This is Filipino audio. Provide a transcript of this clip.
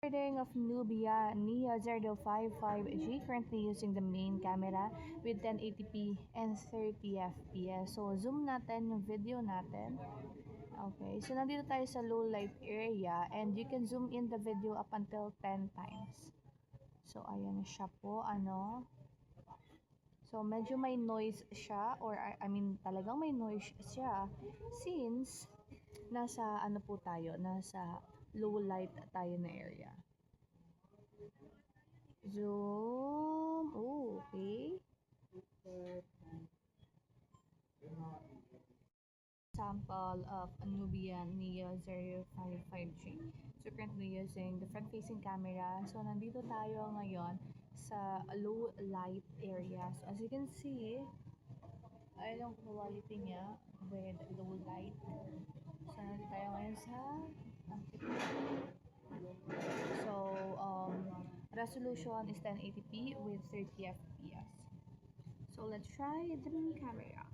Recording of Nubia Nia 055G, currently using the main camera with 1080p and 30 fps. So zoom natin yung video natin. Okay, so nandito tayo sa low light area and you can zoom in the video up until 10 times. So ayan siya po, ano. So medyo may noise siya, or I mean talagang may noise siya since nasa ano po tayo, nasa low light tayo na area. Zoom. Oh, okay. Sample of Nubia Neo 055G. So currently using the front-facing camera. So nandito tayo ngayon sa low light area. So as you can see, ay yung quality niya with low light. So nandito tayo ngayon sa so resolution is 1080p with 30 fps. So let's try the main camera.